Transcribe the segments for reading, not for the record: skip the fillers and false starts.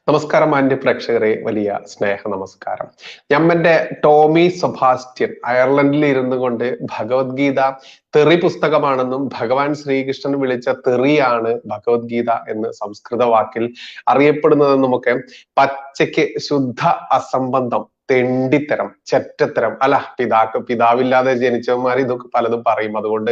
നമസ്കാരം മാന്യ പ്രേക്ഷകരെ, വലിയ സ്നേഹ നമസ്കാരം. ഞമ്മന്റെ ടോമി സെബാസ്റ്റ്യൻ അയർലൻഡിൽ ഇരുന്നു കൊണ്ട് ഭഗവത്ഗീത തെറി പുസ്തകമാണെന്നും ഭഗവാൻ ശ്രീകൃഷ്ണൻ വിളിച്ച തെറിയാണ് ഭഗവത്ഗീത എന്ന് സംസ്കൃത വാക്കിൽ അറിയപ്പെടുന്നതെന്നുമൊക്കെ പച്ചയ്ക്ക് ശുദ്ധ അസംബന്ധം, തെണ്ടിത്തരം, ചെറ്റത്തരം, അല്ല പിതാവില്ലാതെ ജനിച്ചവന്മാർ ഇതൊക്കെ പലതും പറയും. അതുകൊണ്ട്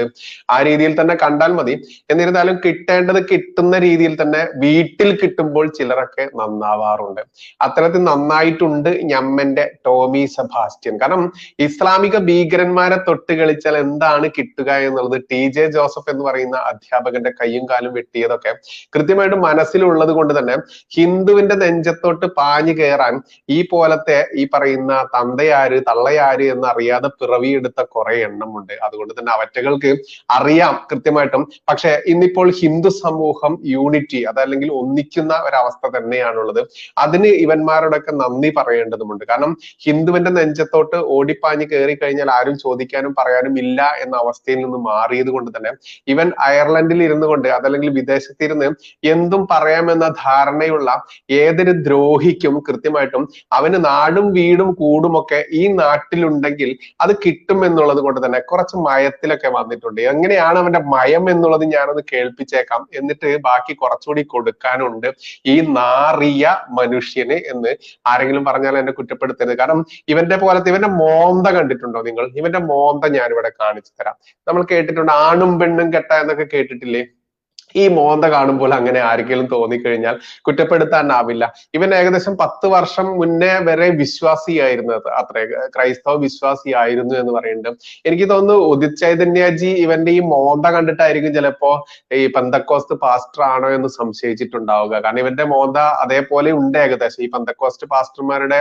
ആ രീതിയിൽ തന്നെ കണ്ടാൽ മതി. എന്നിരുന്നാലും കിട്ടേണ്ടത് കിട്ടുന്ന രീതിയിൽ തന്നെ വീട്ടിൽ കിട്ടുമ്പോൾ ചിലരൊക്കെ നന്നാവാറുണ്ട്. അത്തരത്തിൽ നന്നായിട്ടുണ്ട് ഞമ്മന്റെ ടോമി സെബാസ്റ്റ്യൻ. കാരണം ഇസ്ലാമിക ഭീകരന്മാരെ തൊട്ട് കളിച്ചാൽ എന്താണ് കിട്ടുക എന്നുള്ളത് TJ ജോസഫ് എന്ന് പറയുന്ന അധ്യാപകന്റെ കയ്യും കാലും വെട്ടിയതൊക്കെ കൃത്യമായിട്ട് മനസ്സിലുള്ളത് കൊണ്ട് തന്നെ ഹിന്ദുവിന്റെ നെഞ്ചത്തോട്ട് പാഞ്ഞു കയറാൻ ഈ പോലത്തെ ഈ പറയുന്ന തന്തയാര് തള്ളയാര് എന്നറിയാതെ പിറവിയെടുത്ത കുറെ എണ്ണമുണ്ട്. അതുകൊണ്ട് തന്നെ അവറ്റകൾക്ക് അറിയാം കൃത്യമായിട്ടും. പക്ഷെ ഇന്നിപ്പോൾ ഹിന്ദു സമൂഹം യൂണിറ്റി, അതല്ലെങ്കിൽ ഒന്നിക്കുന്ന ഒരവസ്ഥ തന്നെയാണുള്ളത്. അതിന് ഇവന്മാരോടൊക്കെ നന്ദി പറയേണ്ടതുണ്ട്. കാരണം ഹിന്ദുവിന്റെ നെഞ്ചത്തോട്ട് ഓടിപ്പാഞ്ഞ് കയറി കഴിഞ്ഞാൽ ആരും ചോദിക്കാനും പറയാനും ഇല്ല എന്ന അവസ്ഥയിൽ നിന്ന് മാറിയത് കൊണ്ട് തന്നെ ഇവൻ അയർലൻഡിൽ ഇരുന്നു കൊണ്ട്, അതല്ലെങ്കിൽ വിദേശത്തിരുന്ന് എന്തും പറയാമെന്ന ധാരണയുള്ള ഏതൊരു ദ്രോഹിക്കും കൃത്യമായിട്ടും അവന് നാടും വീടും കൂടുമൊക്കെ ഈ നാട്ടിലുണ്ടെങ്കിൽ അത് കിട്ടും എന്നുള്ളത് കൊണ്ട് തന്നെ കുറച്ച് മയത്തിലൊക്കെ വന്നിട്ടുണ്ട്. എങ്ങനെയാണ് അവന്റെ മയം എന്നുള്ളത് ഞാനൊന്ന് കേൾപ്പിച്ചേക്കാം, എന്നിട്ട് ബാക്കി കുറച്ചുകൂടി കൊടുക്കാനുണ്ട് ഈ നാറിയ മനുഷ്യന് എന്ന് ആരെങ്കിലും പറഞ്ഞാൽ എന്നെ കുറ്റപ്പെടുത്തരുത്. കാരണം ഇവന്റെ മോന്ത കണ്ടിട്ടുണ്ടോ നിങ്ങൾ? ഇവന്റെ മോന്ത ഞാനിവിടെ കാണിച്ചു തരാം. നമ്മൾ കേട്ടിട്ടുണ്ട് ആണും പെണ്ണും കെട്ട എന്നൊക്കെ കേട്ടിട്ടില്ലേ? ഈ മോന്ത കാണുമ്പോൾ അങ്ങനെ ആർക്കെങ്കിലും തോന്നിക്കഴിഞ്ഞാൽ കുറ്റപ്പെടുത്താനാവില്ല. ഇവൻ ഏകദേശം 10 വർഷം മുന്നേ വരെ വിശ്വാസിയായിരുന്നത്, അത്രേ ക്രൈസ്തവ വിശ്വാസിയായിരുന്നു എന്ന് പറയുന്നുണ്ട്. എനിക്ക് തോന്നുന്നു ഉദിത് ചൈതന്യജി ഇവന്റെ ഈ മോന്ത കണ്ടിട്ടായിരിക്കും ചിലപ്പോ ഈ പെന്തക്കോസ്റ്റ് പാസ്റ്റർ ആണോ എന്ന് സംശയിച്ചിട്ടുണ്ടാവുക. കാരണം ഇവന്റെ മോന്ത അതേപോലെ ഉണ്ട് ഏകദേശം. ഈ പെന്തക്കോസ്റ്റ് പാസ്റ്റർമാരുടെ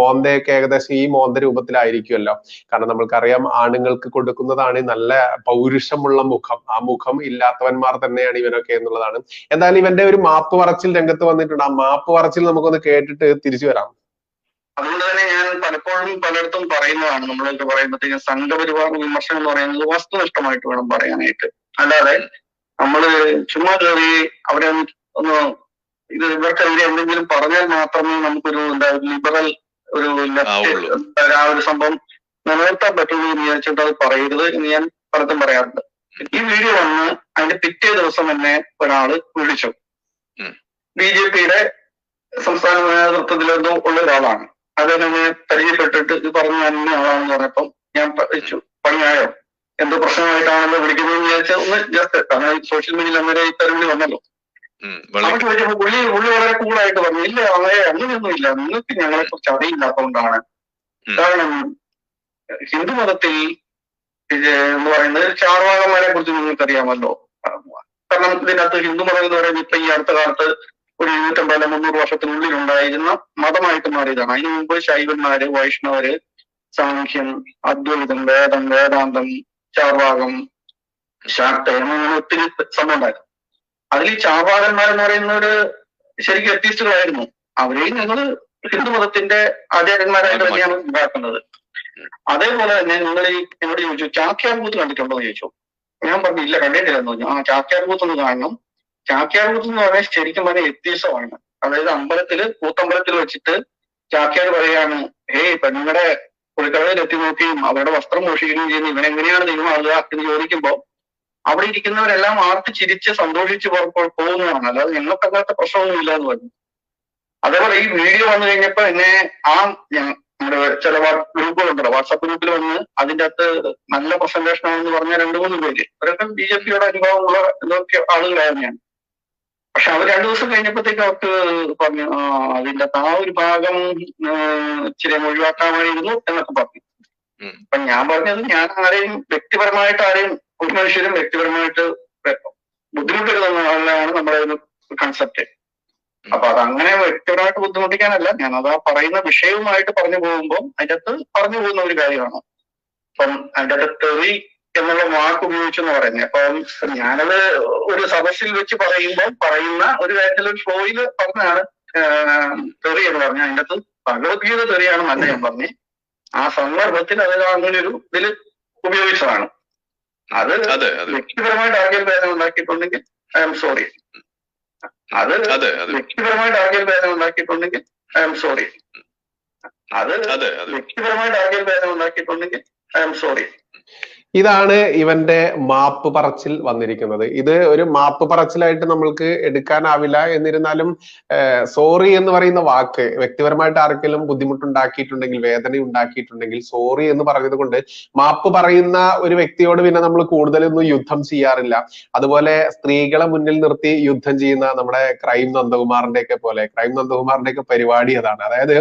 മോന്തയൊക്കെ ഏകദേശം ഈ മോന്ത രൂപത്തിലായിരിക്കുമല്ലോ. കാരണം നമ്മൾക്കറിയാം ആണുങ്ങൾക്ക് കൊടുക്കുന്നതാണ് നല്ല പൗരുഷമുള്ള മുഖം. ആ മുഖം ഇല്ലാത്തവന്മാർ തന്നെയാണ് ഇവനൊക്കെ എന്നുള്ളതാണ്. എന്തായാലും ഇവന്റെ ഒരു മാപ്പ് പറച്ചിൽ രംഗത്ത് വന്നിട്ടുണ്ട്. ആ മാപ്പ് പറച്ചിൽ നമുക്കൊന്ന് കേട്ടിട്ട് തിരിച്ചു വരാം. അതുകൊണ്ട് തന്നെ ഞാൻ പലപ്പോഴും പലയിടത്തും പറയുന്നതാണ്, നമ്മളൊക്കെ പറയുമ്പോഴത്തേക്കും സംഘപരിവാർ വിമർശനം എന്ന് പറയുന്നത് വസ്തുനിഷ്ഠമായിട്ട് വേണം പറയാനായിട്ട്. അല്ലാതെ നമ്മള് ചുമ്മാ കയറി അവരെ ഒന്ന് ഇവർക്കെതിരെ എന്തെങ്കിലും പറഞ്ഞാൽ മാത്രമേ നമുക്കൊരു ലിബറൽ ഒരു ലെഫ്റ്റ് ആ ഒരു സംഭവം നിലനിർത്താൻ പറ്റുള്ളൂ എന്ന് വിചാരിച്ചിട്ട് അത് പറയരുത് എന്ന് ഞാൻ പലതും പറയാറുണ്ട്. ഈ വീഡിയോ വന്ന് അതിന്റെ പിറ്റേ ദിവസം എന്നെ ഒരാള് വിളിച്ചു. BJP-യുടെ സംസ്ഥാന നേതൃത്വത്തിലെന്തോ ഉള്ള ഒരാളാണ്. അതെന്നെ പരിചയപ്പെട്ടിട്ട് ഇത് പറഞ്ഞു തന്നെ ആളാണെന്ന് പറഞ്ഞപ്പം ഞാൻ ചോദിച്ചു, പണിയായോ, എന്തോ പ്രശ്നമായിട്ടാണല്ലോ വിളിക്കുന്നതെന്ന് വിചാരിച്ചാൽ ഒന്ന് ജസ്റ്റ്, കാരണം സോഷ്യൽ മീഡിയയിൽ അന്നേരം ഈ തെരുവിൽ വന്നല്ലോ. നമുക്ക് ചോദിച്ചപ്പോ പുള്ളി വളരെ കൂളായിട്ട് പറഞ്ഞു, ഇല്ല അങ്ങനെയൊന്നും ഇല്ല, നിങ്ങൾക്ക് ഞങ്ങളെ കുറിച്ച് അറിയില്ലാത്തതുകൊണ്ടാണ്. കാരണം ഹിന്ദു മതത്തിൽ എന്ന് പറയുന്നത് ചാർവാകന്മാരെ കുറിച്ച് നിങ്ങൾക്ക് അറിയാമല്ലോ. കാരണം ഇതിനകത്ത് ഹിന്ദു മതം എന്ന് പറയുന്നത് ഇപ്പൊ ഈ അടുത്ത കാലത്ത് ഒരു 250-300 വർഷത്തിനുള്ളിൽ ഉണ്ടായിരുന്ന മതമായിട്ട് മാറിയതാണ്. അതിനു മുമ്പ് ശൈവന്മാര്, വൈഷ്ണവര്, സാഖ്യം, അദ്വൈതം, വേദാന്തം, ചാർവാകം, ശാക്തയം, അങ്ങനെ ഒത്തിരി സംഭവം ഉണ്ടായിരുന്നു. അതിൽ ഈ ചാർവാകന്മാരെന്ന് പറയുന്നവര് ശരിക്കും എത്തിസ്റ്റുകളായിരുന്നു. അവരെയും ഞങ്ങള് ഹിന്ദു മതത്തിന്റെ ആചാര്യന്മാരായിട്ട് തന്നെയാണ് ഉണ്ടാക്കുന്നത്. അതേപോലെ തന്നെ നിങ്ങൾ എന്നോട് ചോദിച്ചു ചാക്യാർ കൂത്ത് കണ്ടിട്ടുണ്ടോ എന്ന് ചോദിച്ചു. ഞാൻ പറഞ്ഞു ഇല്ല, കണ്ടിട്ടില്ലെന്ന് പറഞ്ഞു. ആ ചാക്യാർ കൂത്ത് ഒന്ന് കാണണം. ചാക്യാർ കൂത്ത് എന്ന് പറഞ്ഞാൽ ശരിക്കും പറഞ്ഞാൽ എത്തിസമാണ്. അതായത് കൂത്തമ്പലത്തിൽ വെച്ചിട്ട് ചാക്യാർ പറയാണ്, പെണ്ണുങ്ങളുടെ കുളിക്കടവിൽ എത്തി നോക്കുകയും അവരുടെ വസ്ത്രം മോഷിക്കുകയും ചെയ്യുന്ന ഇവനെങ്ങനെയാണ് ദൈവമാകുക എന്ന് ചോദിക്കുമ്പോൾ അവിടെ ഇരിക്കുന്നവരെല്ലാം ആർത്ത് ചിരിച്ച് സന്തോഷിച്ച് പോകുന്നതാണ്. അല്ലാതെ ഞങ്ങൾക്ക് അങ്ങനത്തെ പ്രശ്നമൊന്നും ഇല്ല എന്ന് പറഞ്ഞു. അതേപോലെ ഈ വീഡിയോ വന്നു കഴിഞ്ഞപ്പോ എന്നെ നമ്മുടെ ചില ഗ്രൂപ്പുകളുണ്ടല്ലോ, വാട്സാപ്പ് ഗ്രൂപ്പിൽ വന്ന് അതിൻ്റെ അകത്ത് നല്ല പ്രസന്റേഷൻ ആണെന്ന് പറഞ്ഞ 2-3 പേര്, അവരൊക്കെ BJP-യുടെ അനുഭവമുള്ള എന്തൊക്കെ ആളുകളായിരുന്നാണ്. പക്ഷെ അവർ 2 ദിവസം കഴിഞ്ഞപ്പോഴത്തേക്ക് അവർക്ക് പറഞ്ഞു അതിൻ്റെ അകത്ത് ആ ഒരു ഭാഗം ഇച്ചിരി ഒഴിവാക്കാമായിരുന്നു എന്നൊക്കെ പറഞ്ഞു. അപ്പൊ ഞാൻ പറഞ്ഞത്, ഞാൻ ആരെയും വ്യക്തിപരമായിട്ട് ഒരു മനുഷ്യരും വ്യക്തിപരമായിട്ട് ബുദ്ധിമുട്ടരുതെന്നുള്ളതാണ് നമ്മുടെ ഒരു കൺസെപ്റ്റ്. അപ്പൊ അതങ്ങനെ വ്യക്തിപരമായിട്ട് ബുദ്ധിമുട്ടിക്കാനല്ല, ഞാനത് ആ പറയുന്ന വിഷയവുമായിട്ട് പറഞ്ഞു പോകുമ്പോൾ അതിൻ്റെ അകത്ത് പറഞ്ഞു പോകുന്ന ഒരു കാര്യമാണ്. അപ്പം അതിൻ്റെ അകത്ത് തെറി എന്നുള്ള വാക്ക് ഉപയോഗിച്ചെന്ന് പറയുന്നത്. അപ്പം ഞാനത് ഒരു സദസ്സിൽ വെച്ച് പറയുന്ന ഒരു കാര്യത്തിലൊരു ഷോയില് പറഞ്ഞാണ് തെറി എന്ന് പറഞ്ഞ. അതിൻ്റെ അകത്ത് ഭഗവത്ഗീത തെറിയാണ് നല്ല ഞാൻ പറഞ്ഞു. ആ സന്ദർഭത്തിൽ അത് അങ്ങനെ ഒരു ഇതിൽ ഉപയോഗിച്ചതാണ്. അത് വ്യക്തിപരമായിട്ട് ആർക്കെങ്കിലും വേദന ഉണ്ടാക്കിയിട്ടുണ്ടെങ്കിൽ ഐ ആം സോറി. അത് വ്യക്തിപരമായിട്ട് ആർക്കെങ്കിലും വേദന ഉണ്ടാക്കിയിട്ടുണ്ടെങ്കിൽ ഐ എം സോറി. അത് വ്യക്തിപരമായിട്ട് ആർക്കെങ്കിലും വേദന ഉണ്ടാക്കിയിട്ടുണ്ടെങ്കിൽ ഐ എം സോറി. ഇതാണ് ഇവന്റെ മാപ്പ് പറച്ചിൽ വന്നിരിക്കുന്നത്. ഇത് ഒരു മാപ്പ് പറച്ചിലായിട്ട് നമ്മൾക്ക് എടുക്കാനാവില്ല. എന്നിരുന്നാലും സോറി എന്ന് പറയുന്ന വാക്ക് വ്യക്തിപരമായിട്ട് ആർക്കെങ്കിലും ബുദ്ധിമുട്ടുണ്ടാക്കിയിട്ടുണ്ടെങ്കിൽ, വേദന ഉണ്ടാക്കിയിട്ടുണ്ടെങ്കിൽ സോറി എന്ന് പറഞ്ഞത് കൊണ്ട് മാപ്പ് പറയുന്ന ഒരു വ്യക്തിയോട് പിന്നെ നമ്മൾ കൂടുതലൊന്നും യുദ്ധം ചെയ്യാറില്ല. അതുപോലെ സ്ത്രീകളെ മുന്നിൽ നിർത്തി യുദ്ധം ചെയ്യുന്ന നമ്മുടെ ക്രൈം നന്ദകുമാറിന്റെ ഒക്കെ പോലെ, ക്രൈം നന്ദകുമാറിന്റെ ഒക്കെ പരിപാടി അതാണ്. അതായത്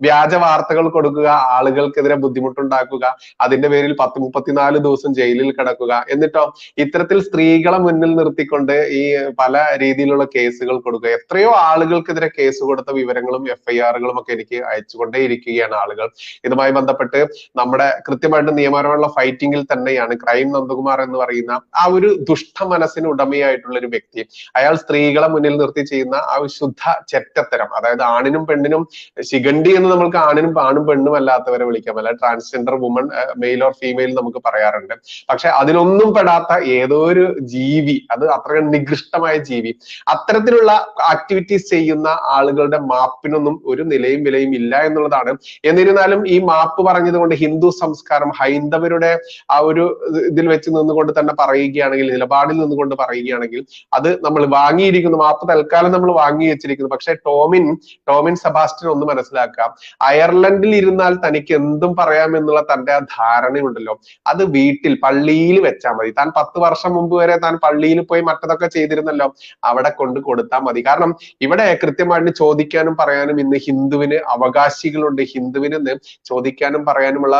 വ്യാജ വാർത്തകൾ കൊടുക്കുക, ആളുകൾക്കെതിരെ ബുദ്ധിമുട്ടുണ്ടാക്കുക, അതിന്റെ പേരിൽ 10-34 ദിവസം ജയിലിൽ കിടക്കുക, എന്നിട്ടോ ഇത്തരത്തിൽ സ്ത്രീകളെ മുന്നിൽ നിർത്തിക്കൊണ്ട് ഈ പല രീതിയിലുള്ള കേസുകൾ കൊടുക്കുക. എത്രയോ ആളുകൾക്കെതിരെ കേസ് കൊടുത്ത വിവരങ്ങളും FIR-കളും ഒക്കെ എനിക്ക് അയച്ചുകൊണ്ടേ ഇരിക്കുകയാണ് ആളുകൾ. ഇതുമായി ബന്ധപ്പെട്ട് നമ്മുടെ കൃത്യമായിട്ട് നിയമപരമുള്ള ഫൈറ്റിംഗിൽ തന്നെയാണ് ക്രൈം നന്ദകുമാർ എന്ന് പറയുന്ന ആ ഒരു ദുഷ്ട മനസ്സിന് ഉടമയായിട്ടുള്ള ഒരു വ്യക്തി. അയാൾ സ്ത്രീകളെ മുന്നിൽ നിർത്തി ചെയ്യുന്ന ആ ശുദ്ധ ചെറ്റത്തരം, അതായത് ആണിനും പെണ്ണിനും ശിഖണ്ഡി എന്ന് നമ്മൾക്ക് ആണിനും പെണ്ണും അല്ലാത്തവരെ വിളിക്കാം, അല്ല transgender woman, male or female നമുക്ക് പറയാറുണ്ട്. പക്ഷെ അതിലൊന്നും പെടാത്ത ഏതോ ഒരു ജീവി, അത് അത്ര നികൃഷ്ടമായ ജീവി, അത്തരത്തിലുള്ള ആക്ടിവിറ്റീസ് ചെയ്യുന്ന ആളുകളുടെ മാപ്പിനൊന്നും ഒരു നിലയും വിലയും ഇല്ല എന്നുള്ളതാണ്. എന്നിരുന്നാലും ഈ മാപ്പ് പറഞ്ഞത് കൊണ്ട് ഹിന്ദു സംസ്കാരം, ഹൈന്ദവരുടെ ആ ഒരു ഇതിൽ വെച്ച് നിന്നുകൊണ്ട് തന്നെ പറയുകയാണെങ്കിൽ, നിലപാടിൽ നിന്നുകൊണ്ട് പറയുകയാണെങ്കിൽ അത് നമ്മൾ വാങ്ങിയിരിക്കുന്നു, മാപ്പ് തൽക്കാലം നമ്മൾ വാങ്ങി വെച്ചിരിക്കുന്നു. പക്ഷെ ടോമിൻ സെബാസ്റ്റ്യൻ ഒന്ന് മനസ്സിലാക്കുക, അയർലൻഡിൽ ഇരുന്നാൽ തനിക്ക് എന്തും പറയാമെന്നുള്ള തന്റെ ആ ധാരണയുണ്ടല്ലോ, അത് വീട്ടിൽ പള്ളിയിൽ വെച്ചാൽ മതി. താൻ 10 വർഷം മുമ്പ് വരെ താൻ പള്ളിയിൽ പോയി മറ്റതൊക്കെ ചെയ്തിരുന്നല്ലോ, അവിടെ കൊണ്ട് കൊടുത്താൽ മതി. കാരണം ഇവിടെ കൃത്യമായിട്ട് ചോദിക്കാനും പറയാനും ഇന്ന് ഹിന്ദുവിന് അവകാശികളുണ്ട്. ഹിന്ദുവിന് ചോദിക്കാനും പറയാനുമുള്ള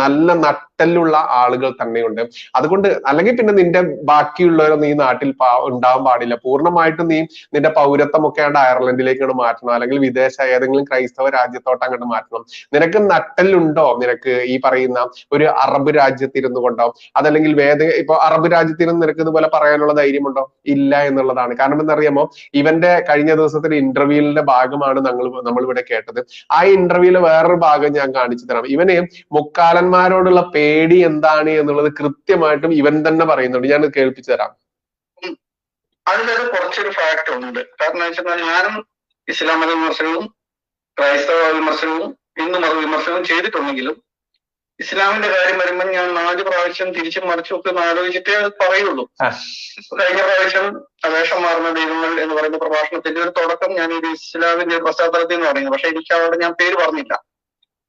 നല്ല നട്ടലുള്ള ആളുകൾ തന്നെയുണ്ട്. അതുകൊണ്ട് അല്ലെങ്കിൽ പിന്നെ നിന്റെ ബാക്കിയുള്ളവരൊന്നും ഈ നാട്ടിൽ ഉണ്ടാവാൻ പാടില്ല. പൂർണ്ണമായിട്ടും നീ നിന്റെ പൗരത്വം ഒക്കെ ആണ്ട് അയർലൻഡിലേക്കാണ് മാറ്റണം, അല്ലെങ്കിൽ വിദേശ ഏതെങ്കിലും ക്രൈസ്തവ രാജ്യത്തോട്ട് അങ്ങോട്ട് മാറ്റണം. നിനക്ക് നട്ടലുണ്ടോ? നിനക്ക് ഈ പറയുന്ന ഒരു അറബ് രാജ്യത്തിരുന്നു കൊണ്ടോ, അതല്ലെങ്കിൽ ഇപ്പൊ അറബ് രാജ്യത്തിനും നിനക്ക് ഇതുപോലെ പറയാനുള്ള ധൈര്യമുണ്ടോ? ഇല്ല എന്നുള്ളതാണ്. കാരണം എന്നറിയാമോ, ഇവന്റെ കഴിഞ്ഞ ദിവസത്തെ ഇന്റർവ്യൂവിന്റെ ഭാഗമാണ് നമ്മൾ ഇവിടെ കേട്ടത്. ആ ഇന്റർവ്യൂവിലെ വേറൊരു ഭാഗം ഞാൻ കാണിച്ചു തരാം. ഇവന് മുക്കാലന്മാരോടുള്ള പേടി എന്താണ് എന്നുള്ളത് കൃത്യമായിട്ടും ഇവൻ തന്നെ പറയുന്നുണ്ട്. ഞാൻ കേൾപ്പിച്ചു തരാം. അതിലൊരു കുറച്ചൊരു ഫാക്ട് ഉണ്ട്. കാരണം വെച്ചാൽ ഞാനും ഇസ്ലാം മത വിമർശനവും ക്രൈസ്തവ വിമർശനവും ഹിന്ദു മത വിമർശനവും ചെയ്തിട്ടുണ്ടെങ്കിലും ഇസ്ലാമിന്റെ കാര്യം വരുമ്പോൾ ഞാൻ 4 പ്രാവശ്യം തിരിച്ചും മറിച്ചും ഒക്കെ ആലോചിച്ചിട്ടേ പറയുള്ളൂ. കഴിഞ്ഞ പ്രാവശ്യം വേഷം മാറുന്ന ദൈവങ്ങൾ എന്ന് പറയുന്ന പ്രഭാഷണത്തിന്റെ ഒരു തുടക്കം ഞാൻ ഒരു ഇസ്ലാമിന്റെ ഒരു പശ്ചാത്തലത്തിൽ നിന്ന് പറയുന്നത്. പക്ഷെ എനിക്ക് അവിടെ ഞാൻ പേര് പറഞ്ഞില്ല.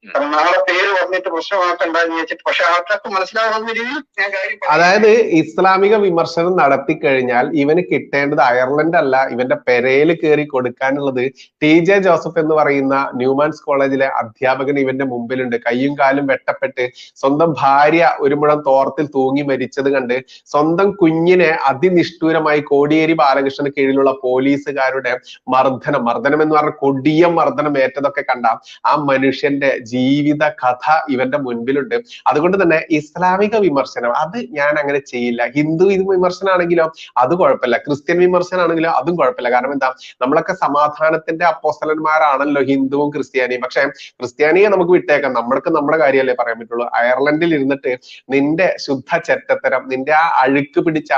കാരണം നാളെ പേര് പറഞ്ഞിട്ട് പ്രശ്നമാക്കണ്ടെന്ന് വെച്ചിട്ട്, പക്ഷെ ആൾക്കാർക്ക് മനസ്സിലാവുന്ന രീതിയിൽ ഞാൻ കാര്യം. അതായത് ഇസ്ലാമിക വിമർശനം നടത്തി കഴിഞ്ഞാൽ ഇവന് കിട്ടേണ്ടത് അയർലൻഡ് അല്ല, ഇവന്റെ പെരയിൽ കയറി കൊടുക്കാനുള്ളത് TJ ജോസഫ് എന്ന് പറയുന്ന ന്യൂമാൻസ് കോളേജിലെ അധ്യാപകൻ ഇവന്റെ മുമ്പിലുണ്ട്. കയ്യും കാലും വെട്ടപ്പെട്ട് സ്വന്തം ഭാര്യ ഒരു മുഴം തോർത്തിൽ തൂങ്ങി മരിച്ചത് കണ്ട് സ്വന്തം കുഞ്ഞിനെ അതിനിഷ്ഠൂരമായി കോടിയേരി ബാലകൃഷ്ണന് കീഴിലുള്ള പോലീസുകാരുടെ മർദ്ദനം എന്ന് പറഞ്ഞ കൊടിയ മർദ്ദനം ഏറ്റതൊക്കെ കണ്ട ആ മനുഷ്യന്റെ ജീവിത കഥ ഇവന്റെ മുൻപിലുണ്ട്. അതുകൊണ്ട് തന്നെ ഇസ്ലാമിക വിമർശനം അത് ഞാൻ അങ്ങനെ ചെയ്യില്ല. ഹിന്ദു വിമർശനമാണെങ്കിലോ അത് കുഴപ്പമില്ല, ക്രിസ്ത്യൻ വിമർശനമാണെങ്കിലോ അതും കുഴപ്പമില്ല. കാരണം എന്താ, നമ്മളൊക്കെ സമാധാനത്തിന്റെ അപ്പോസ്തലന്മാരാണല്ലോ ഹിന്ദുവും ക്രിസ്ത്യാനിയും. പക്ഷെ ക്രിസ്ത്യാനിയെ നമുക്ക് വിട്ടേക്കാം, നമ്മൾക്ക് നമ്മുടെ കാര്യമല്ലേ പറയാൻ പറ്റുള്ളൂ. അയർലൻഡിൽ ഇരുന്നിട്ട് നിന്റെ ശുദ്ധ ചെറ്റത്തരം, നിന്റെ ആ അഴുക്ക് പിടിച്ച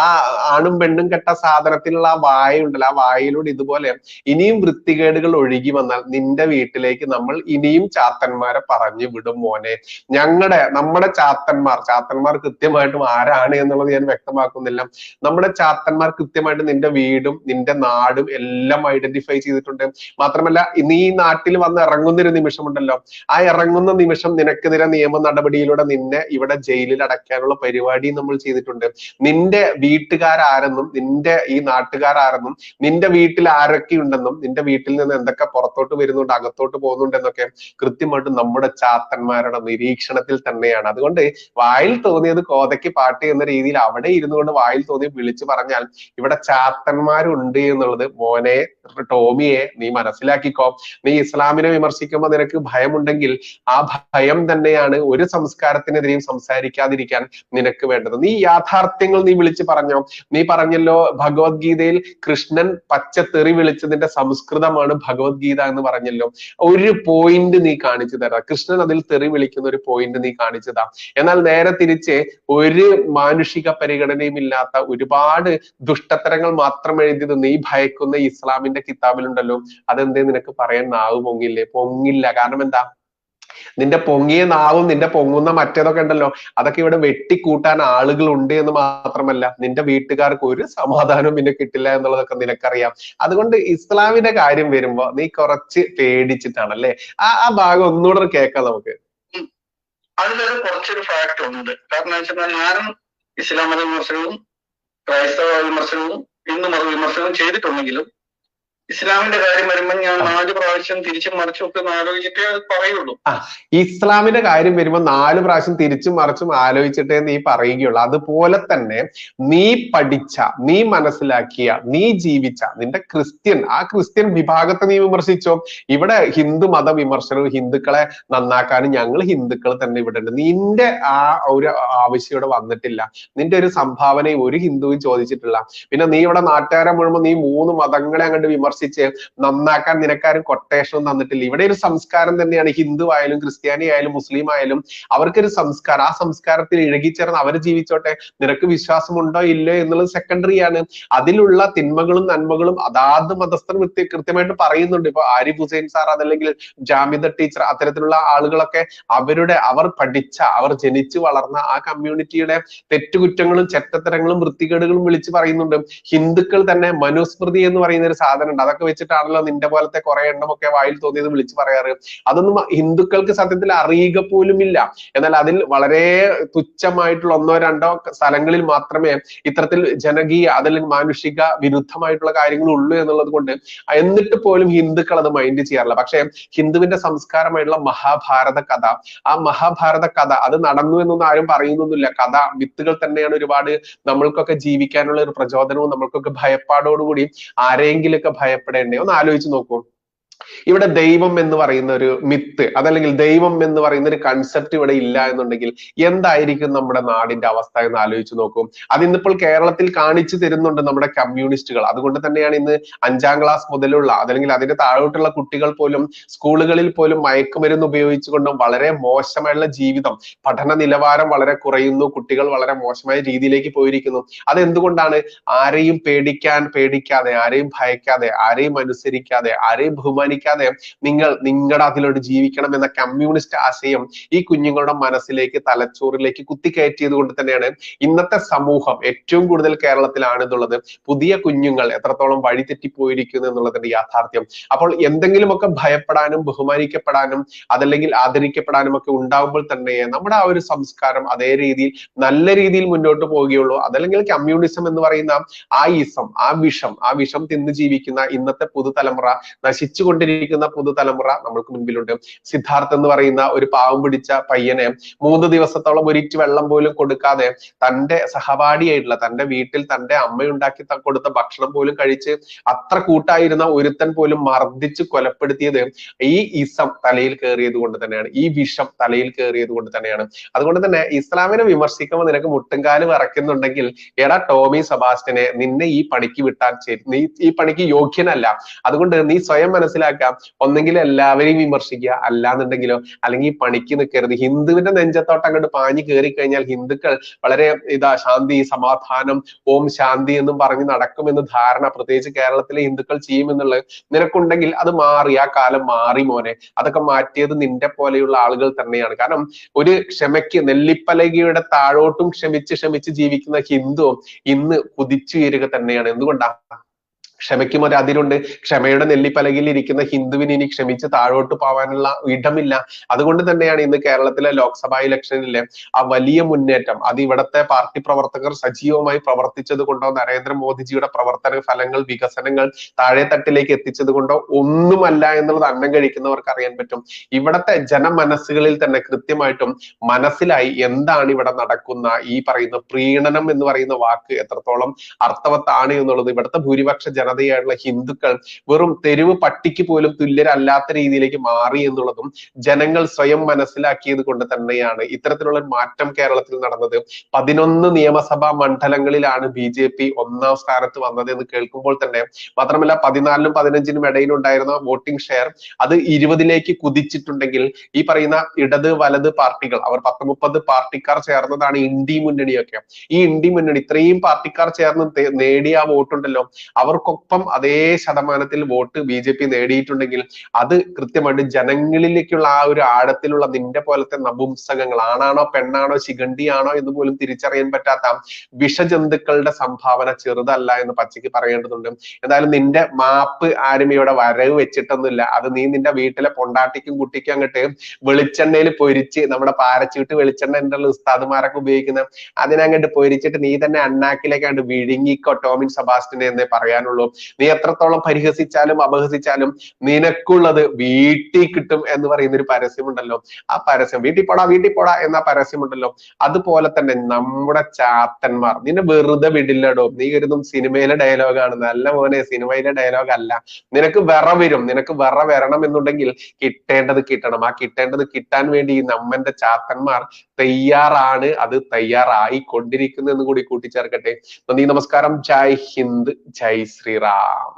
ആ ആണും പെണ്ണും കെട്ട സാധനത്തിലുള്ള ആ വായ ഉണ്ടല്ലോ, ആ വായിലൂടെ ഇതുപോലെ ഇനിയും വൃത്തികേടുകൾ ഒഴുകി വന്നാൽ നിന്റെ വീട്ടിലേക്ക് നമ്മൾ ഇനിയും ചാത്തന്മാരെ പറഞ്ഞു വിടും മോനെ. നമ്മുടെ ചാത്തന്മാർ കൃത്യമായിട്ടും ആരാണ് എന്നുള്ളത് ഞാൻ വ്യക്തമാക്കുന്നില്ല. നമ്മുടെ ചാത്തന്മാർ കൃത്യമായിട്ട് നിന്റെ വീടും നിന്റെ നാടും എല്ലാം ഐഡന്റിഫൈ ചെയ്തിട്ടുണ്ട്. മാത്രമല്ല നീ ഈ നാട്ടിൽ വന്ന് ഇറങ്ങുന്ന ഒരു നിമിഷമുണ്ടല്ലോ, ആ ഇറങ്ങുന്ന നിമിഷം നിനക്കെതിരെ നിയമ നടപടിയിലൂടെ നിന്നെ ഇവിടെ ജയിലിൽ അടയ്ക്കാനുള്ള പരിപാടി നമ്മൾ ചെയ്തിട്ടുണ്ട്. നിന്റെ വീട്ടുകാരാരെന്നും നിന്റെ ഈ നാട്ടുകാരാരെന്നും നിന്റെ വീട്ടിൽ ആരൊക്കെ ഉണ്ടെന്നും നിന്റെ വീട്ടിൽ നിന്ന് എന്തൊക്കെ പുറത്തോട്ട് വരുന്നുണ്ട് അകത്തോട്ട് പോകുന്നുണ്ടെന്നൊക്കെ കൃത്യമായിട്ട് നമ്മുടെ ചാത്തന്മാരുടെ നിരീക്ഷണത്തിൽ തന്നെയാണ്. അതുകൊണ്ട് വായിൽ തോന്നിയത് കോതയ്ക്ക് പാട്ട് എന്ന രീതിയിൽ അവിടെ ഇരുന്നു കൊണ്ട് വായിൽ തോന്നി വിളിച്ചു പറഞ്ഞാൽ ഇവിടെ ചാത്തന്മാരുണ്ട് എന്നുള്ളത് മോനെ ടോമിയെ നീ മനസ്സിലാക്കിക്കോ. നീ ഇസ്ലാമിനെ വിമർശിക്കുമ്പോൾ നിനക്ക് ഭയമുണ്ടെങ്കിൽ ആ ഭയം തന്നെയാണ് ഒരു സംസ്കാരത്തിനെതിരെയും സംസാരിക്കാതിരിക്കാൻ നിനക്ക് വേണ്ടത്. നീ യാഥാർത്ഥ്യങ്ങൾ നീ വിളിച്ചു പറഞ്ഞോ. നീ പറഞ്ഞല്ലോ ഭഗവത്ഗീതയിൽ കൃഷ്ണൻ പച്ചത്തെറി വിളിച്ചതിന്റെ സംസ്കൃതമാണ് ഭഗവത്ഗീത എന്ന് പറഞ്ഞല്ലോ. ഒരു പോയിന്റ് നീ കാണിച്ചു തരാം. കൃഷ്ണൻ അതിൽ തെറി വിളിക്കുന്ന ഒരു പോയിന്റ് നീ കാണിച്ചതാ. എന്നാൽ നേരെ തിരിച്ച് ഒരു മാനുഷിക പരിഗണനയും ഇല്ലാത്ത ഒരുപാട് ദുഷ്ടത്തരങ്ങൾ മാത്രം എഴുതിയത് നീ ഭയക്കുന്ന ഇസ്ലാമിന്റെ കിതാബിലുണ്ടല്ലോ, അതെന്തേ നിനക്ക് പറയാൻ നാവ് പൊങ്ങില്ലേ? പൊങ്ങില്ല. കാരണം എന്താ? നിന്റെ പൊങ്ങിയ നാവും നിന്റെ പൊങ്ങുന്ന മറ്റേതൊക്കെ ഉണ്ടല്ലോ, അതൊക്കെ ഇവിടെ വെട്ടിക്കൂട്ടാൻ ആളുകൾ ഉണ്ട് എന്ന് മാത്രമല്ല നിന്റെ വീട്ടുകാർക്ക് ഒരു സമാധാനവും പിന്നെ കിട്ടില്ല എന്നുള്ളതൊക്കെ നിനക്കറിയാം. അതുകൊണ്ട് ഇസ്ലാമിന്റെ കാര്യം വരുമ്പോ നീ കുറച്ച് പേടിച്ചിട്ടാണല്ലേ. ആ ഭാഗം ഒന്നുകൂടെ കേൾക്കാം നമുക്ക്. അതിലൊരു കുറച്ചൊരു ഫാക്ട് ഉണ്ട്. കാരണം വെച്ചാൽ ഞാനും ഇസ്ലാം മത വിമർശനവും ക്രൈസ്തവ വിമർശനവും ഹിന്ദു മത വിമർശനവും ചെയ്തിട്ടുണ്ടെങ്കിലും ഇസ്ലാമിന്റെ കാര്യം വരുമ്പോൾ ഞാൻ 4 പ്രാവശ്യം തിരിച്ചും മറിച്ചും ഒക്കെ ആലോചിച്ചിട്ടേ പറയുള്ളൂ. ഇസ്ലാമിന്റെ കാര്യം വരുമ്പോൾ 4 പ്രാവശ്യം തിരിച്ചും മറിച്ചും ആലോചിച്ചിട്ടേ നീ പറയുകയുള്ളൂ. അതുപോലെ തന്നെ നീ പഠിച്ച, നീ മനസ്സിലാക്കിയ, നീ ജീവിച്ച നിന്റെ ആ ക്രിസ്ത്യൻ വിഭാഗത്തെ നീ വിമർശിച്ചോ. ഇവിടെ ഹിന്ദു മത വിമർശനവും ഹിന്ദുക്കളെ നന്നാക്കാനും ഞങ്ങൾ ഹിന്ദുക്കൾ തന്നെ ഇവിടെ ഉണ്ട്. നിന്റെ ആ ഒരു ആവശ്യം ഇവിടെ വന്നിട്ടില്ല. നിന്റെ ഒരു സംഭാവനയും ഒരു ഹിന്ദുവും ചോദിച്ചിട്ടില്ല. പിന്നെ നീ ഇവിടെ നാട്ടുകാരെ മുഴുവൻ നീ 3 മതങ്ങളെ അങ്ങോട്ട് വിമർശിച്ച് നന്നാക്കാൻ നിനക്കാരും കൊട്ടേഷനും തന്നിട്ടില്ല. ഇവിടെ ഒരു സംസ്കാരം തന്നെയാണ്. ഹിന്ദു ആയാലും ക്രിസ്ത്യാനി ആയാലും മുസ്ലിം ആയാലും അവർക്കൊരു സംസ്കാരം, ആ സംസ്കാരത്തിൽ ഇഴകിച്ചേർന്ന് അവർ ജീവിച്ചോട്ടെ. നിനക്ക് വിശ്വാസമുണ്ടോ ഇല്ലയോ എന്നുള്ളത് സെക്കൻഡറി ആണ്. അതിലുള്ള തിന്മകളും നന്മകളും അതാത് മതസ്ഥർ കൃത്യമായിട്ട് പറയുന്നുണ്ട്. ഇപ്പൊ ആരിഫ് ഹുസൈൻ സാർ, അതല്ലെങ്കിൽ ജാമിദ ടീച്ചർ, അത്തരത്തിലുള്ള ആളുകളൊക്കെ അവർ പഠിച്ച, അവർ ജനിച്ചു വളർന്ന ആ കമ്മ്യൂണിറ്റിയുടെ തെറ്റുകുറ്റങ്ങളും ചെറ്റത്തരങ്ങളും വൃത്തികേടുകളും വിളിച്ചു പറയുന്നുണ്ട്. ഹിന്ദുക്കൾ തന്നെ മനുസ്മൃതി എന്ന് പറയുന്ന ഒരു സാധനം ഉണ്ട്. അതൊക്കെ വെച്ചിട്ടാണല്ലോ നിന്റെ പോലത്തെ കുറെ എണ്ണമൊക്കെ വായിൽ തോന്നിയത് വിളിച്ചു പറയാറ്. അതൊന്നും ഹിന്ദുക്കൾക്ക് സത്യത്തിൽ അറിയുക പോലുമില്ല. എന്നാൽ അതിൽ വളരെ തുച്ഛമായിട്ടുള്ള 1-2 സ്ഥലങ്ങളിൽ മാത്രമേ ഇത്തരത്തിൽ ജനകീയ, അതല്ലെങ്കിൽ മാനുഷിക വിരുദ്ധമായിട്ടുള്ള കാര്യങ്ങൾ ഉള്ളൂ എന്നുള്ളത് കൊണ്ട് എന്നിട്ട് പോലും ഹിന്ദുക്കൾ അത് മൈൻഡ് ചെയ്യാറില്ല. പക്ഷെ ഹിന്ദുവിന്റെ സംസ്കാരമായിട്ടുള്ള മഹാഭാരത കഥ, ആ മഹാഭാരത കഥ അത് നടന്നു എന്നൊന്നും ആരും പറയുന്നൊന്നുമില്ല. കഥ വിത്തുകൾ തന്നെയാണ് ഒരുപാട് നമ്മൾക്കൊക്കെ ജീവിക്കാനുള്ള ഒരു പ്രചോദനവും നമ്മൾക്കൊക്കെ ഭയപ്പാടോടുകൂടി ആരെങ്കിലൊക്കെ ഭയപ്പെടേണ്ടേ. ഒന്ന് ആലോചിച്ച് നോക്കൂ. ഇവിടെ ദൈവം എന്ന് പറയുന്ന ഒരു മിത്ത്, അതല്ലെങ്കിൽ ദൈവം എന്ന് പറയുന്ന ഒരു കൺസെപ്റ്റ് ഇവിടെ ഇല്ല എന്നുണ്ടെങ്കിൽ എന്തായിരിക്കും നമ്മുടെ നാടിന്റെ അവസ്ഥ എന്ന് ആലോചിച്ച് നോക്കൂ. അതിന്നിപ്പോൾ കേരളത്തിൽ കാണിച്ചു തരുന്നുണ്ട് നമ്മുടെ കമ്മ്യൂണിസ്റ്റുകൾ. അതുകൊണ്ട് തന്നെയാണ് ഇന്ന് 5ാം ക്ലാസ് മുതലുള്ള, അതല്ലെങ്കിൽ അതിന്റെ താഴോട്ടുള്ള കുട്ടികൾ പോലും സ്കൂളുകളിൽ പോലും മയക്കുമരുന്ന് ഉപയോഗിച്ചുകൊണ്ടും വളരെ മോശമായുള്ള ജീവിതം, പഠന നിലവാരം വളരെ കുറയുന്നു, കുട്ടികൾ വളരെ മോശമായ രീതിയിലേക്ക് പോയിരിക്കുന്നു. അതെന്തുകൊണ്ടാണ്? ആരെയും പേടിക്കാതെ, ആരെയും ഭയക്കാതെ, ആരെയും അനുസരിക്കാതെ, ആരെയും ബഹുമാനിക്കാതെ നിങ്ങൾ നിങ്ങളുടെ അതിലോട്ട് ജീവിക്കണം എന്ന കമ്മ്യൂണിസ്റ്റ് ആശയം ഈ കുഞ്ഞുങ്ങളുടെ മനസ്സിലേക്ക്, തലച്ചോറിലേക്ക് കുത്തിക്കയറ്റിയത് കൊണ്ട് തന്നെയാണ് ഇന്നത്തെ സമൂഹം ഏറ്റവും കൂടുതൽ കേരളത്തിലാണെന്നുള്ളത്. പുതിയ കുഞ്ഞുങ്ങൾ എത്രത്തോളം വഴിതെറ്റിപ്പോയിരിക്കുന്നു എന്നുള്ളതിന്റെ യാഥാർത്ഥ്യം. അപ്പോൾ എന്തെങ്കിലുമൊക്കെ ഭയപ്പെടാനും ബഹുമാനിക്കപ്പെടാനും അതല്ലെങ്കിൽ ആദരിക്കപ്പെടാനും ഒക്കെ ഉണ്ടാകുമ്പോൾ തന്നെ നമ്മുടെ ആ ഒരു സംസ്കാരം അതേ രീതിയിൽ നല്ല രീതിയിൽ മുന്നോട്ട് പോവുകയുള്ളൂ. അതല്ലെങ്കിൽ കമ്മ്യൂണിസം എന്ന് പറയുന്ന ആ വിഷം തിന്ന് ജീവിക്കുന്ന ഇന്നത്തെ പുതുതലമുറ, നശിച്ചുകൊണ്ടിരിക്കുന്ന പുതുതലമുറ നമ്മൾക്ക് മുൻപിലുണ്ട്. സിദ്ധാർത്ഥ് എന്ന് പറയുന്ന ഒരു പാവം പിടിച്ച പയ്യനെ 3 ദിവസത്തോളം ഒരിറ്റ് വെള്ളം പോലും കൊടുക്കാതെ തന്റെ സഹപാഠിയായിട്ടുള്ള, തന്റെ വീട്ടിൽ തന്റെ അമ്മ ഉണ്ടാക്കി കൊടുത്ത ഭക്ഷണം പോലും കഴിച്ച് അത്ര കൂട്ടായിരുന്ന ഒരുത്തൻ പോലും മർദ്ദിച്ച് കൊലപ്പെടുത്തിയത് ഈ ഇസം തലയിൽ കയറിയത് കൊണ്ട് തന്നെയാണ്, ഈ വിഷം തലയിൽ കയറിയത് കൊണ്ട് തന്നെയാണ്. അതുകൊണ്ട് തന്നെ ഇസ്ലാമിനെ വിമർശിക്കുമ്പോൾ നിനക്ക് മുട്ടുംകാല് വിറയ്ക്കുന്നുണ്ടെങ്കിൽ എടാ ടോമി സെബാസ്റ്റ്യനെ, നിന്നെ ഈ പണിക്ക് വിട്ടാൽ നീ ഈ പണിക്ക് യോഗ്യനല്ല. അതുകൊണ്ട് നീ സ്വയം മനസ്സിലാക്കാം. ഒന്നെങ്കിൽ എല്ലാവരെയും വിമർശിക്കുക, അല്ലാന്നുണ്ടെങ്കിലോ അല്ലെങ്കിൽ ഈ പണിക്ക് നിൽക്കരുത്. ഹിന്ദുവിന്റെ നെഞ്ചത്തോട്ട് അങ്ങോട്ട് പാഞ്ഞു കയറി കഴിഞ്ഞാൽ ഹിന്ദുക്കൾ വളരെ ശാന്തി, സമാധാനം, ഓം ശാന്തി എന്നും പറഞ്ഞ് നടക്കുമെന്ന് ധാരണ പ്രത്യേകിച്ച് കേരളത്തിലെ ഹിന്ദുക്കൾ ചെയ്യുമെന്നുള്ളത് നിനക്കുണ്ടെങ്കിൽ അത് മാറി, ആ കാലം മാറി മോനെ. അതൊക്കെ മാറ്റിയത് നിന്റെ പോലെയുള്ള ആളുകൾ തന്നെയാണ്. കാരണം ഒരു ക്ഷമയ്ക്ക് നെല്ലിപ്പലകയുടെ താഴോട്ടും ക്ഷമിച്ച് ജീവിക്കുന്ന ഹിന്ദു ഇന്ന് കുതിച്ചുയരുക തന്നെയാണ്. എന്തുകൊണ്ടാണ്? ക്ഷമയ്ക്കും ഒരു അതിരുണ്ട്. ക്ഷമയുടെ നെല്ലിപ്പലകയിൽ ഇരിക്കുന്ന ഹിന്ദുവിന് ഇനി ക്ഷമിച്ച് താഴോട്ട് പോവാനുള്ള ഇടമില്ല. അതുകൊണ്ട് തന്നെയാണ് ഇന്ന് കേരളത്തിലെ ലോക്സഭാ ഇലക്ഷനിലെ ആ വലിയ മുന്നേറ്റം അത് ഇവിടത്തെ പാർട്ടി പ്രവർത്തകർ സജീവമായി പ്രവർത്തിച്ചത് കൊണ്ടോ നരേന്ദ്രമോദിജിയുടെ പ്രവർത്തന ഫലങ്ങൾ, വികസനങ്ങൾ താഴെത്തട്ടിലേക്ക് എത്തിച്ചത് കൊണ്ടോ ഒന്നുമല്ല എന്നുള്ളത് അന്നം കഴിക്കുന്നവർക്ക് അറിയാൻ പറ്റും. ഇവിടത്തെ ജനമനസ്സുകളിൽ തന്നെ കൃത്യമായിട്ടും മനസ്സിലായി എന്താണ് ഇവിടെ നടക്കുന്ന ഈ പറയുന്ന പ്രീണനം എന്ന് പറയുന്ന വാക്ക് എത്രത്തോളം അർത്ഥവത്താണ് എന്നുള്ളത്. ഇവിടുത്തെ ഭൂരിപക്ഷ ജനതയായിട്ടുള്ള ഹിന്ദുക്കൾ വെറും തെരുവ് പട്ടിക്ക് പോലും തുല്യരല്ലാത്ത രീതിയിലേക്ക് മാറി എന്നുള്ളതും ജനങ്ങൾ സ്വയം മനസ്സിലാക്കിയത് കൊണ്ട് തന്നെയാണ് ഇത്തരത്തിലുള്ള ഒരു മാറ്റം കേരളത്തിൽ നടന്നത്. 11 നിയമസഭാ മണ്ഡലങ്ങളിലാണ് BJP ഒന്നാം സ്ഥാനത്ത് വന്നത് എന്ന് കേൾക്കുമ്പോൾ തന്നെ, മാത്രമല്ല 14-നും 15-നും ഇടയിലുണ്ടായിരുന്ന വോട്ടിംഗ് ഷെയർ അത് 20-ലേക്ക് കുതിച്ചിട്ടുണ്ടെങ്കിൽ ഈ പറയുന്ന ഇടത് വലത് പാർട്ടികൾ, അവർ 10-30 പാർട്ടിക്കാർ ചേർന്നതാണ് ഇന്ത്യ മുന്നണിയൊക്കെ. ഈ ഇന്ത്യ മുന്നണി ഇത്രയും പാർട്ടിക്കാർ ചേർന്ന് നേടിയ ആ വോട്ടുണ്ടല്ലോ, അവർക്കൊപ്പം അതേ ശതമാനത്തിൽ വോട്ട് BJP നേടിയിട്ടുണ്ടെങ്കിൽ അത് കൃത്യമായിട്ട് ജനങ്ങളിലേക്കുള്ള ആ ഒരു ആഴത്തിലുള്ള നിന്റെ പോലത്തെ നപുംസകങ്ങൾ, ആണാണോ പെണ്ണാണോ ശിഖണ്ഡിയാണോ എന്ന് പോലും തിരിച്ചറിയാൻ പറ്റാത്ത വിഷജന്തുക്കളുടെ സംഭാവന ചെറുതല്ല എന്ന് പച്ചയ്ക്ക് പറയേണ്ടതുണ്ട്. എന്തായാലും നിന്റെ മാപ്പ് ആരും ഇവിടെ വരവ് വെച്ചിട്ടൊന്നുമില്ല. അത് നീ നിന്റെ വീട്ടിലെ പൊണ്ടാട്ടിക്കും കുട്ടിക്കും അങ്ങോട്ട് വെളിച്ചെണ്ണയിൽ പൊരിച്ച്, നമ്മുടെ പാരച്ചൂട്ട് വെളിച്ചെണ്ണ ഉണ്ടല്ലോ ഉസ്താദുമാരൊക്കെ ഉപയോഗിക്കുന്ന, അതിനങ്ങോട്ട് പൊരിച്ചിട്ട് നീ തന്നെ അണ്ണാക്കിലേക്കാണ്ട് വിഴുങ്ങിക്കോ ടോമിൻ സെബാസ്റ്റ്യനെ എന്നേ പറയാനുള്ളൂ. നീ എത്രത്തോളം പരിഹസിച്ചാലും അപഹസിച്ചാലും നിനക്കുള്ളത് വീട്ടിൽ കിട്ടും എന്ന് പറയുന്ന ഒരു പരസ്യമുണ്ടല്ലോ, ആ പരസ്യം വീട്ടിൽ പോടാ എന്ന പരസ്യമുണ്ടല്ലോ, അതുപോലെ തന്നെ നമ്മുടെ ചാത്തന്മാർ നിന്നെ വെറുതെ വിടില്ലടോ. നീ കരുതും സിനിമയിലെ ഡയലോഗാണ്, നല്ല മോനെ സിനിമയിലെ ഡയലോഗ് അല്ല. നിനക്ക് വിറ വരും, നിനക്ക് വിറ വരണം എന്നുണ്ടെങ്കിൽ കിട്ടേണ്ടത് കിട്ടണം. ആ കിട്ടേണ്ടത് കിട്ടാൻ വേണ്ടി ഈ നമ്മന്റെ ചാത്തന്മാർ തയ്യാറാണ്, അത് തയ്യാറായി കൊണ്ടിരിക്കുന്നു എന്ന് കൂടി കൂട്ടിച്ചേർക്കട്ടെ. നന്ദി, നമസ്കാരം, ജയ് ഹിന്ദ്, ജയ് ശ്രീറാം.